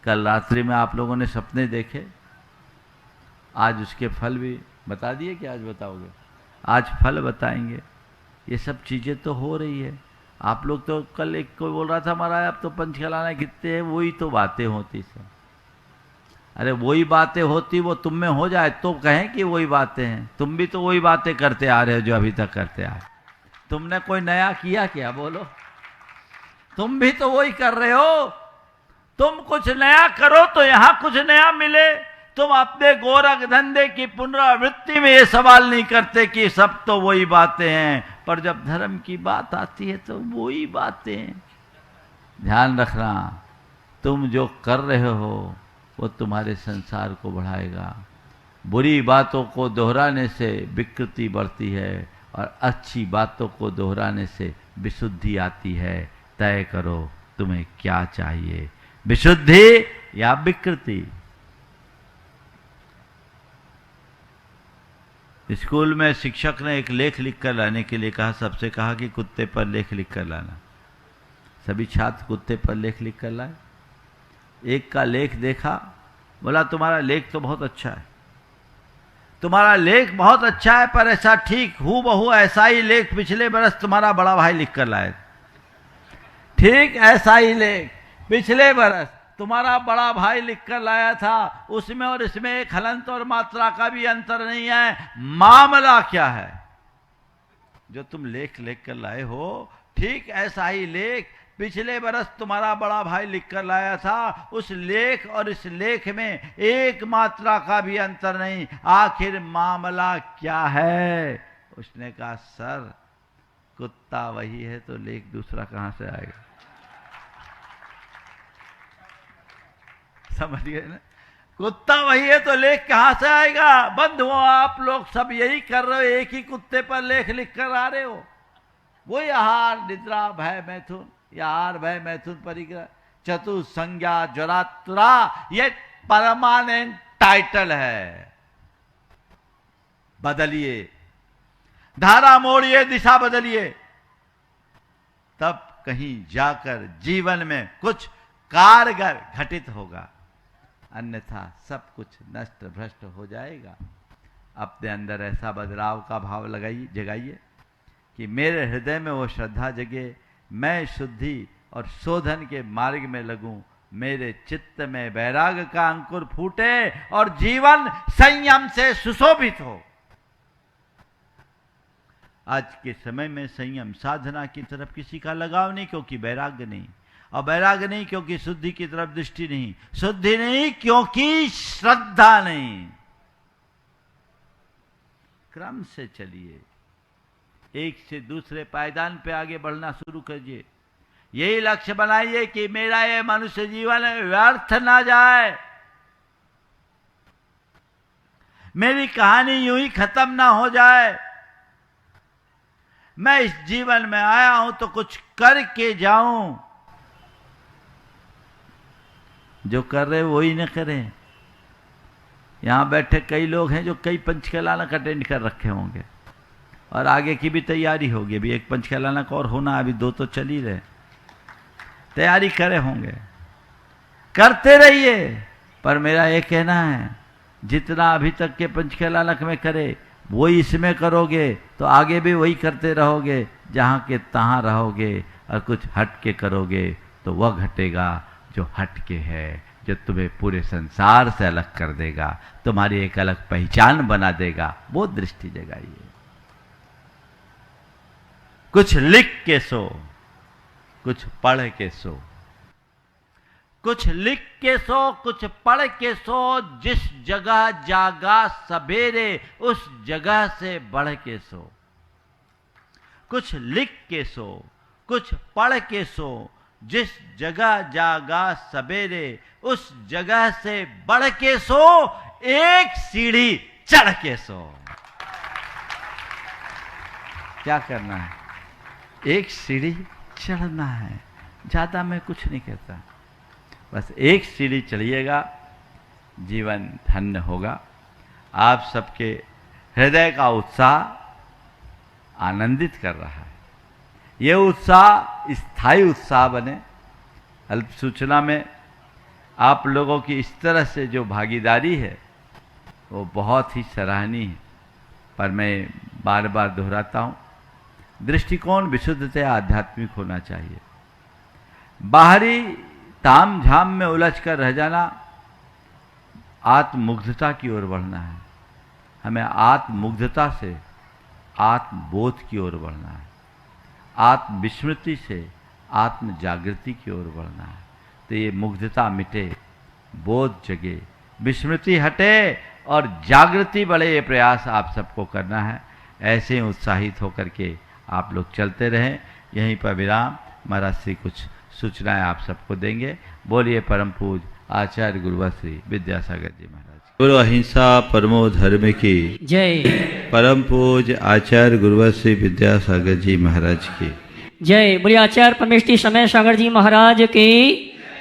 कल रात्रि में आप लोगों ने सपने देखे, आज उसके फल भी बता दिए कि आज बताओगे? आज फल बताएंगे। ये सब चीजें तो हो रही है। आप लोग तो कल एक कोई बोल रहा था महाराज अब तो पंच खिलाना कितने हैं, वही तो बातें होती सब। अरे वही बातें होती, वो तुम में हो जाए तो कहें कि वही बातें हैं। तुम भी तो वही बातें करते आ रहे हो जो अभी तक करते आए। तुमने कोई नया किया क्या? बोलो। तुम भी तो वही कर रहे हो। तुम कुछ नया करो तो यहां कुछ नया मिले। तुम अपने गोरख धंधे की पुनरावृत्ति में ये सवाल नहीं करते कि सब तो वही बातें हैं, पर जब धर्म की बात आती है तो वो ही बातें। ध्यान रखना, तुम जो कर रहे हो वो तुम्हारे संसार को बढ़ाएगा। बुरी बातों को दोहराने से विकृति बढ़ती है और अच्छी बातों को दोहराने से विशुद्धि आती है। तय करो तुम्हें क्या चाहिए, विशुद्धि या विकृति। स्कूल में शिक्षक ने एक लेख लिख कर लाने के लिए कहा, सबसे कहा कि कुत्ते पर लेख लिख कर लाना। सभी छात्र कुत्ते पर लेख लिख कर लाए। एक का लेख देखा, बोला तुम्हारा लेख तो बहुत अच्छा है, तुम्हारा लेख बहुत अच्छा है, पर ऐसा ठीक हूबहू ऐसा ही लेख पिछले बरस तुम्हारा बड़ा भाई लिख कर लाए। ठीक ऐसा ही लेख पिछले बरस तुम्हारा बड़ा भाई लिख कर लाया था, उसमें और इसमें एक हलंत और मात्रा का भी अंतर नहीं है। मामला क्या है? जो तुम लेख लिख कर लाए हो, ठीक ऐसा ही लेख पिछले बरस तुम्हारा बड़ा भाई लिख कर लाया था। उस लेख और इस लेख में एक मात्रा का भी अंतर नहीं। आखिर मामला क्या है? उसने कहा, सर कुत्ता वही है तो लेख दूसरा कहां से आएगा? समझ गए ना? कुत्ता वही है तो लेख कहां से आएगा? बंद हो, आप लोग सब यही कर रहे हो, एक ही कुत्ते पर लेख लिख कर आ रहे हो। वही आहार निद्रा भय मैथुन, या आहार भय मैथुन परिग्रह चतुर संज्ञा ज्वरातुरा, ये परमानेंट टाइटल है। बदलिए, धारा मोड़िए, दिशा बदलिए, तब कहीं जाकर जीवन में कुछ कारगर घटित होगा, अन्यथा सब कुछ नष्ट भ्रष्ट हो जाएगा। अपने अंदर ऐसा बदलाव का भाव जगाइए कि मेरे हृदय में वो श्रद्धा जगे, मैं शुद्धि और शोधन के मार्ग में लगूं, मेरे चित्त में वैराग्य का अंकुर फूटे और जीवन संयम से सुशोभित हो। आज के समय में संयम साधना की तरफ किसी का लगाव नहीं, क्योंकि वैराग्य नहीं, और वैराग्य नहीं क्योंकि शुद्धि की तरफ दृष्टि नहीं, शुद्धि नहीं क्योंकि श्रद्धा नहीं। क्रम से चलिए, एक से दूसरे पायदान पे आगे बढ़ना शुरू कीजिए। यही लक्ष्य बनाइए कि मेरा ये मनुष्य जीवन व्यर्थ ना जाए, मेरी कहानी यूं ही खत्म ना हो जाए। मैं इस जीवन में आया हूं तो कुछ करके जाऊं। जो कर रहे वही न करें। यहां बैठे कई लोग हैं जो कई पंचकलानक अटेंड कर रखे होंगे और आगे की भी तैयारी होगी। अभी एक पंचकलानक और होना, अभी 2 तो चल ही रहे, तैयारी करे होंगे। करते रहिए, पर मेरा ये कहना है, जितना अभी तक के पंचकलानक में करे वही इसमें करोगे तो आगे भी वही करते रहोगे। जहां के तहां रहोगे और कुछ हट के करोगे तो वह घटेगा जो हट के है, जो तुम्हें पूरे संसार से अलग कर देगा, तुम्हारी एक अलग पहचान बना देगा। वो दृष्टि जगाइए। कुछ लिख के सो, कुछ पढ़ के सो, कुछ लिख के सो, कुछ पढ़ के सो। जिस जगह जागा सवेरे उस जगह से बढ़ के सो। कुछ लिख के सो, कुछ पढ़ के सो, जिस जगह जागा सवेरे उस जगह से बढ़ के सो, एक सीढ़ी चढ़ के सो। क्या करना है? एक सीढ़ी चढ़ना है। ज्यादा मैं कुछ नहीं कहता, बस एक सीढ़ी चढ़िएगा, जीवन धन्य होगा। आप सबके हृदय का उत्साह आनंदित कर रहा है। यह उत्साह स्थायी उत्साह बने। अल्प सूचना में आप लोगों की इस तरह से जो भागीदारी है वो बहुत ही सराहनीय है। पर मैं बार बार दोहराता हूँ, दृष्टिकोण विशुद्धतया आध्यात्मिक होना चाहिए। बाहरी ताम झाम में उलझ कर रह जाना, आत्ममुग्धता की ओर बढ़ना है। हमें आत्ममुग्धता से आत्मबोध की ओर बढ़ना है, आत्मविस्मृति से आत्म जागृति की ओर बढ़ना है। तो ये मुग्धता मिटे, बोध जगे, विस्मृति हटे और जागृति बढ़े, ये प्रयास आप सबको करना है। ऐसे उत्साहित होकर के आप लोग चलते रहें। यहीं पर विराम। महाराज श्री कुछ सूचनाएं आप सबको देंगे। बोलिए परम पूज आचार्य गुरुवर श्री विद्यासागर जी महाराज। गुरु अहिंसा परमो धर्म की जय। परम पूज आचार्य गुरुवर श्री विद्यासागर जी महाराज की जय। बोलिए आचार्य परमेष्टि समय सागर जी महाराज की,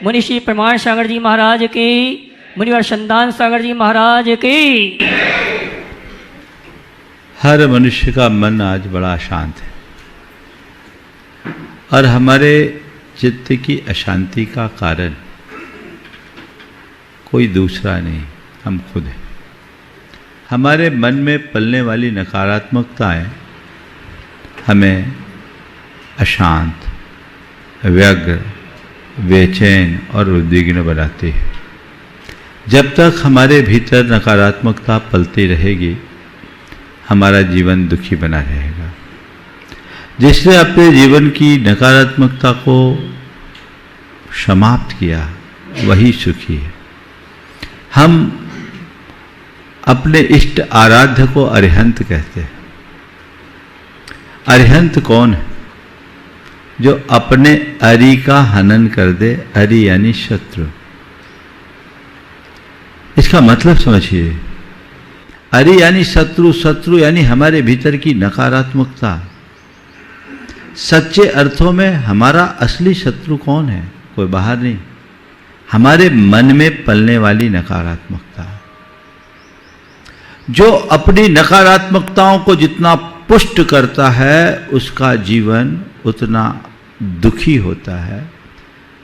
मुनिश्री प्रमाण सागर जी महाराज की, मुनिवर संदान सागर जी महाराज की। हर मनुष्य का मन आज बड़ा अशांत है और हमारे चित्त की अशांति का कारण कोई दूसरा नहीं, हम खुद हैं। हमारे मन में पलने वाली नकारात्मकताएं हमें अशांत, व्यग्र, बेचैन और उद्विग्न बनाती है। जब तक हमारे भीतर नकारात्मकता पलती रहेगी, हमारा जीवन दुखी बना रहेगा। जिसने अपने जीवन की नकारात्मकता को समाप्त किया वही सुखी है। हम अपने इष्ट आराध्य को अरिहंत कहते हैं। अरिहंत कौन है? जो अपने अरि का हनन कर दे। अरि यानी शत्रु। इसका मतलब समझिए, अरि यानी शत्रु, शत्रु यानी हमारे भीतर की नकारात्मकता। सच्चे अर्थों में हमारा असली शत्रु कौन है? कोई बाहर नहीं, हमारे मन में पलने वाली नकारात्मकता। जो अपनी नकारात्मकताओं को जितना पुष्ट करता है उसका जीवन उतना दुखी होता है,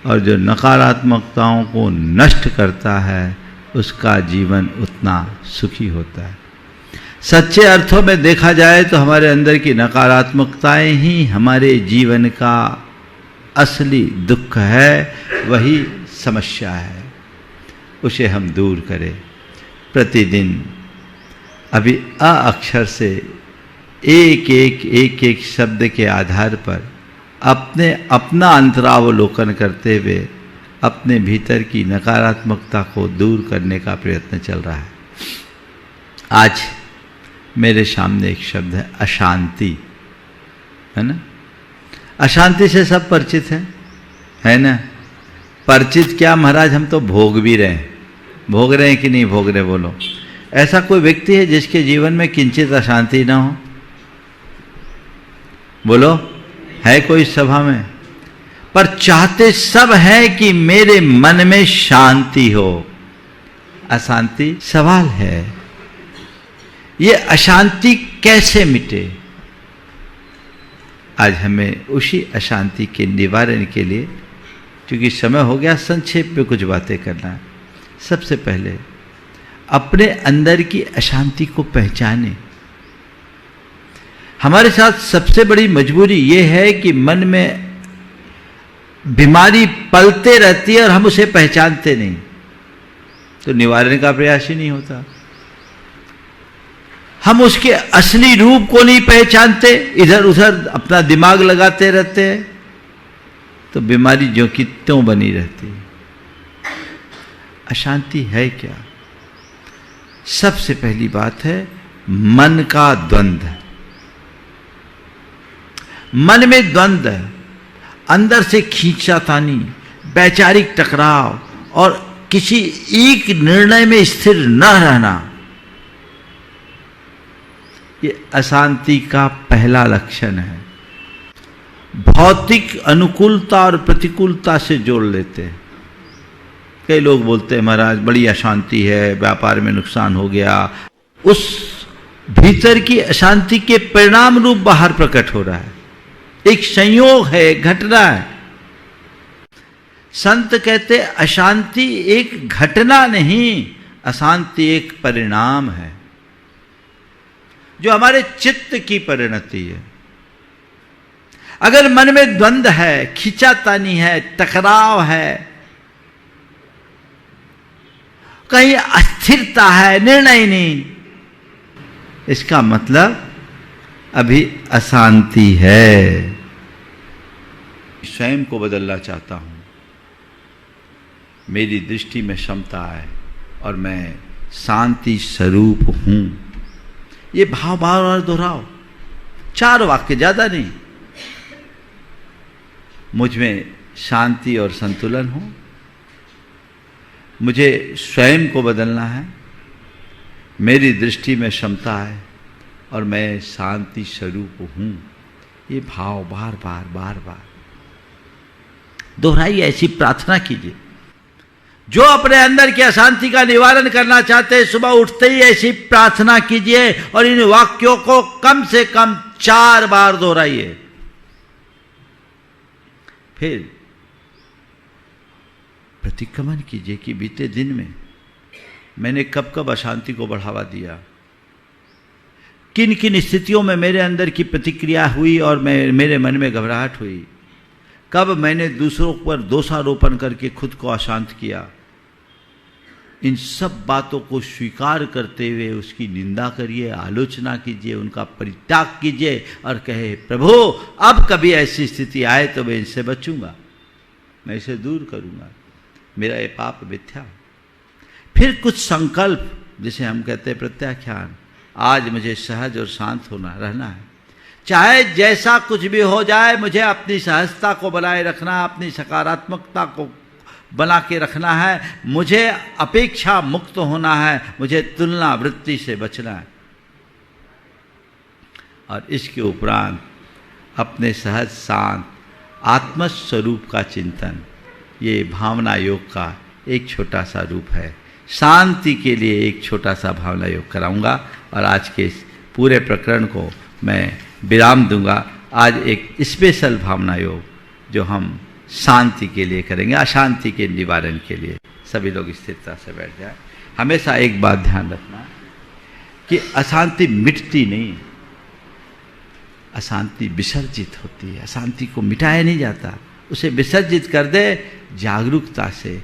और जो नकारात्मकताओं को नष्ट करता है उसका जीवन उतना सुखी होता है। सच्चे अर्थों में देखा जाए तो हमारे अंदर की नकारात्मकताएं ही हमारे जीवन का असली दुख है, वही समस्या है। उसे हम दूर करें। प्रतिदिन अभी अ अक्षर से एक एक शब्द के आधार पर अपना अंतरावलोकन करते हुए अपने भीतर की नकारात्मकता को दूर करने का प्रयत्न चल रहा है। आज मेरे सामने एक शब्द है अशांति, है ना? अशांति से सब परिचित हैं, है ना? परिचित क्या महाराज, हम तो भोग भी रहे हैं। भोग रहे हैं कि नहीं भोग रहे? बोलो। ऐसा कोई व्यक्ति है जिसके जीवन में किंचित अशांति ना हो? बोलो, है कोई सभा में? पर चाहते सब हैं कि मेरे मन में शांति हो। अशांति सवाल है। ये अशांति कैसे मिटे? आज हमें उसी अशांति के निवारण के लिए, क्योंकि समय हो गया, संक्षेप में कुछ बातें करना है। सबसे पहले अपने अंदर की अशांति को पहचाने। हमारे साथ सबसे बड़ी मजबूरी ये है कि मन में बीमारी पलते रहती है और हम उसे पहचानते नहीं, तो निवारण का प्रयास ही नहीं होता। हम उसके असली रूप को नहीं पहचानते, इधर उधर अपना दिमाग लगाते रहते हैं, तो बीमारी जो कि त्यों बनी रहती है। अशांति है क्या? सबसे पहली बात है मन का द्वंद्व। मन में द्वंद्व है, अंदर से खींचातानी, वैचारिक टकराव और किसी एक निर्णय में स्थिर न रहना, ये अशांति का पहला लक्षण है। भौतिक अनुकूलता और प्रतिकूलता से जोड़ लेते हैं। कई लोग बोलते हैं महाराज बड़ी अशांति है, व्यापार में नुकसान हो गया। उस भीतर की अशांति के परिणाम रूप बाहर प्रकट हो रहा है। एक संयोग है, घटना है। संत कहते अशांति एक घटना नहीं, अशांति एक परिणाम है, जो हमारे चित्त की परिणति है। अगर मन में द्वंद्व है, खींचातानी है, टकराव है, कहीं अस्थिरता है, निर्णय नहीं, इसका मतलब अभी अशांति है। स्वयं को बदलना चाहता हूं, मेरी दृष्टि में क्षमता है और मैं शांति स्वरूप हूं। ये भाव बार बार दोहराओ। 4 वाक्य, ज्यादा नहीं। मुझ में शांति और संतुलन हो, मुझे स्वयं को बदलना है, मेरी दृष्टि में क्षमता है और मैं शांति स्वरूप हूं। ये भाव बार बार बार बार दोहराइए, ऐसी प्रार्थना कीजिए। जो अपने अंदर की अशांति का निवारण करना चाहते हैं, सुबह उठते ही ऐसी प्रार्थना कीजिए और इन वाक्यों को कम से कम 4 बार दोहराइए। फिर प्रतिक्रमण कीजिए कि बीते दिन में मैंने कब कब अशांति को बढ़ावा दिया, किन किन स्थितियों में मेरे अंदर की प्रतिक्रिया हुई और मेरे मन में घबराहट हुई, कब मैंने दूसरों पर दोषारोपण करके खुद को अशांत किया। इन सब बातों को स्वीकार करते हुए उसकी निंदा करिए, आलोचना कीजिए, उनका परित्याग कीजिए और कहे, प्रभु अब कभी ऐसी स्थिति आए तो मैं इनसे बचूंगा, मैं इसे दूर करूंगा, मेरा ये पाप मिथ्या। फिर कुछ संकल्प, जिसे हम कहते हैं प्रत्याख्यान। आज मुझे सहज और शांत रहना है, चाहे जैसा कुछ भी हो जाए, मुझे अपनी सहजता को बनाए रखना, अपनी सकारात्मकता को बना के रखना है, मुझे अपेक्षा मुक्त होना है, मुझे तुलना वृत्ति से बचना है। और इसके उपरांत अपने सहज शांत आत्मस्वरूप का चिंतन, ये भावना योग का एक छोटा सा रूप है। शांति के लिए एक छोटा सा भावना योग कराऊंगा और आज के इस पूरे प्रकरण को मैं विराम दूंगा। आज एक स्पेशल भावना योग जो हम शांति के लिए करेंगे, अशांति के निवारण के लिए। सभी लोग स्थिरता से बैठ जाए। हमेशा एक बात ध्यान रखना कि अशांति मिटती नहीं, अशांति विसर्जित होती है। अशांति को मिटाया नहीं जाता, उसे विसर्जित कर दे जागरूकता से।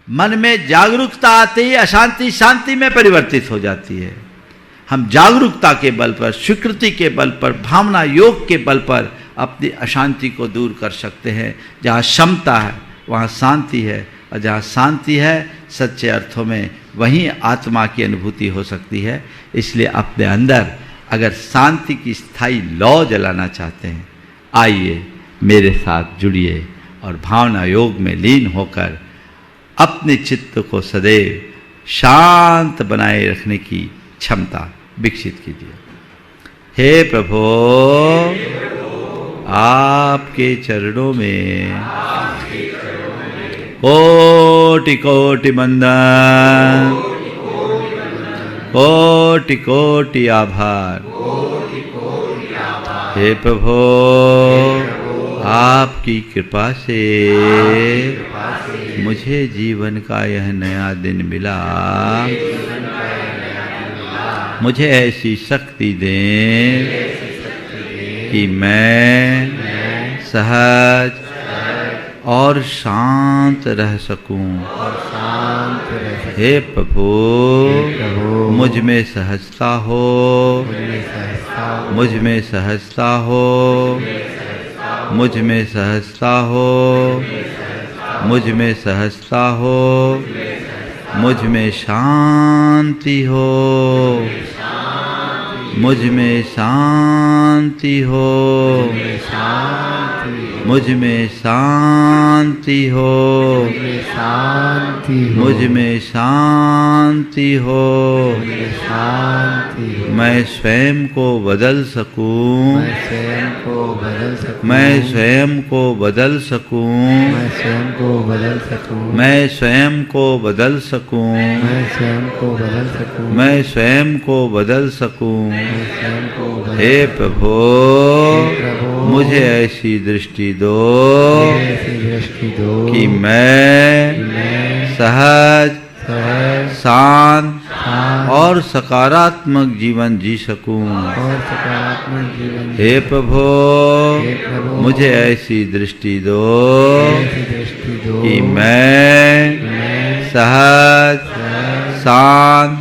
मन में जागरूकता आते ही अशांति शांति में परिवर्तित हो जाती है। हम जागरूकता के बल पर, स्वीकृति के बल पर, भावना योग के बल पर अपनी अशांति को दूर कर सकते हैं। जहाँ क्षमता है वहाँ शांति है, और जहाँ शांति है सच्चे अर्थों में वहीं आत्मा की अनुभूति हो सकती है। इसलिए अपने अंदर अगर शांति की स्थायी लौ जलाना चाहते हैं, आइए मेरे साथ जुड़िए और भावना योग में लीन होकर अपने चित्त को सदैव शांत बनाए रखने की क्षमता विकसित कीजिए। हे प्रभु, आपके चरणों में कोटि कोटि वंदन, कोटि कोटि आभार। हे प्रभु, आपकी कृपा से मुझे जीवन का यह नया दिन मिला। मुझे ऐसी शक्ति दें कि मैं सहज और शांत रह सकूं। हे प्रभु, मुझ में सहजता हो, मुझ में सहजता हो, मुझ में सहजता हो, मुझ में सहजता हो, मुझ में शांति हो, मुझ में शांति हो, मुझ में शांति हो, मुझ में शांति हो। मैं स्वयं को बदल सकूं, मैं स्वयं को बदल सकूं, मैं स्वयं को बदल सकूं, मैं स्वयं को बदल सकूं, मैं स्वयं को बदल सकूं, मैं स्वयं को बदल सकूं। मैं स्वयं को बदल हे प्रभु, मुझे ऐसी दृष्टि दो ऐसी दृष्टि दो कि मैं सहज, शांत और सकारात्मक जीवन जी सकूं। और सकारात्मक जीवन हे प्रभु, प्रभु, मुझे ऐसी दृष्टि दो ऐसी दृष्टि दो कि मैं सहज, शांत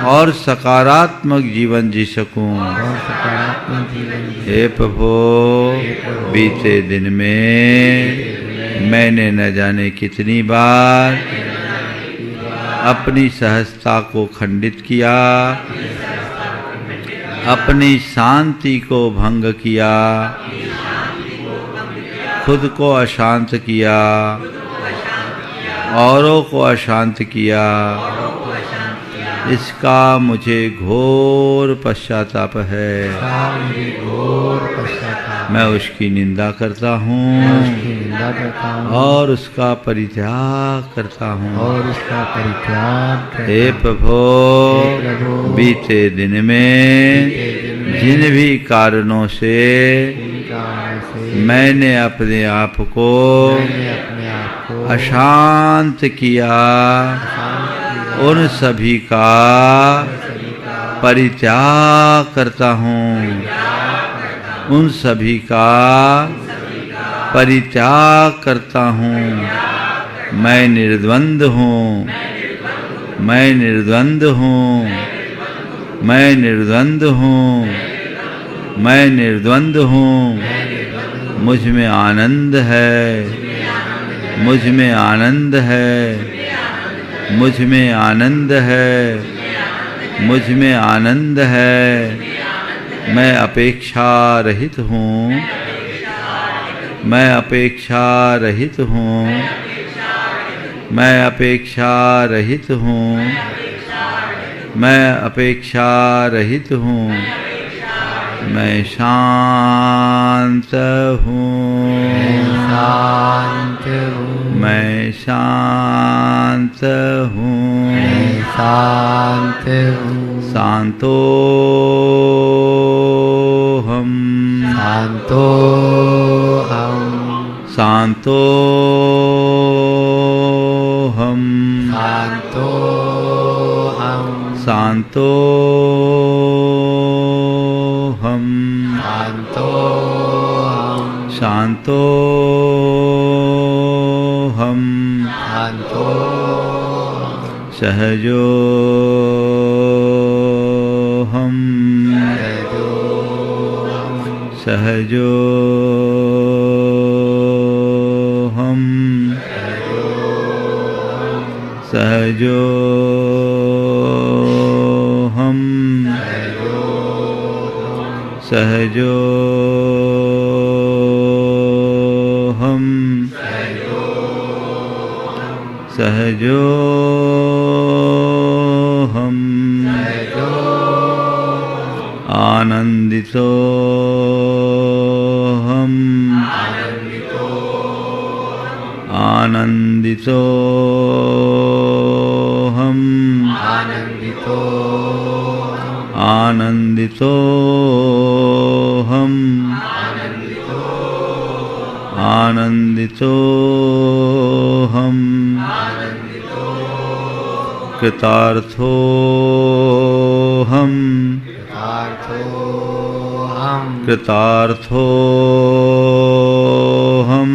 और सकारात्मक जीवन जी सकूं। और सकारात्मक जीवन हे प्रभु, बीते दिन में मैंने न जाने कितनी बार अपनी सहजता को खंडित किया, अपनी शांति को भंग किया, खुद को अशांत किया, औरों को अशांत किया, इसका मुझे घोर पश्चाताप है। मैं उसकी निंदा करता हूँ और उसका परित्याग करता हूँ। हे प्रभु, बीते दिन में जिन भी कारणों से मैंने अपने आप को अशांत किया, उन सभी का परित्याग करता हूँ। उन सभी का परित्याग करता हूँ। मैं निर्द्वंद हूँ, मैं निर्द्वंद हूँ, मैं निर्द्वंद हूँ, मैं निर्द्वंद हूँ। मुझ में आनंद है, मुझ में आनंद है, मुझ में आनंद है, मुझ में आनंद है। मैं अपेक्षा रहित हूँ, मैं अपेक्षा रहित हूँ, मैं अपेक्षा रहित हूँ, मैं अपेक्षा रहित हूँ। मैं शांत हूँ, मैं शांत हूँ, शांतो हम, शांतो हम, शांतो हम, शांतो हम, सहजो हम, सहजो हम, सहजो हम, सहजो हम, सहजो हम, आनंदितो हम, आनंदितो हम, आनंदितो हम, आनंदितो हम, कृतार्थो हम, कृतार्थो हम, कृतार्थो हम,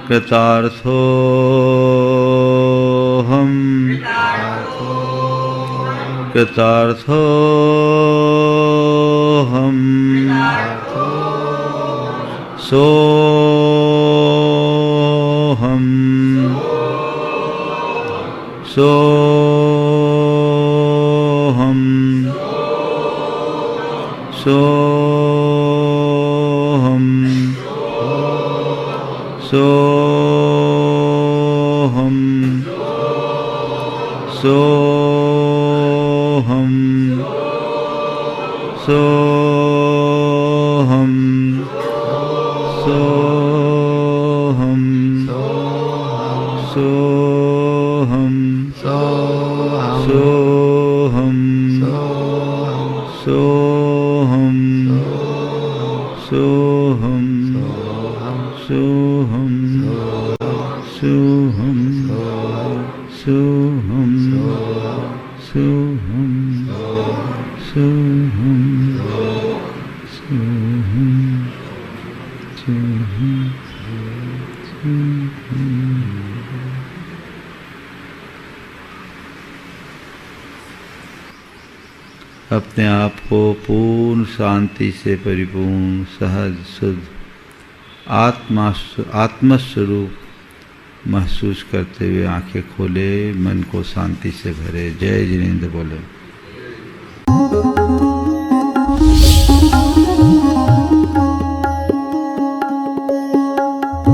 कृतार्थो हम, सो हम, सो हम, सो हम, सो हम, सो हम, सो हम, सो हम, सो हम, सो हम, सो हम, सो हम, सो हम, सो हम, सो हम, सो हम, सो हम, सो हम, अपने आप को पूर्ण शांति से परिपूर्ण सहज शुद्ध आत्मस्वरूप महसूस करते हुए आंखें खोले, मन को शांति से भरे। जय जिनेंद्र बोले।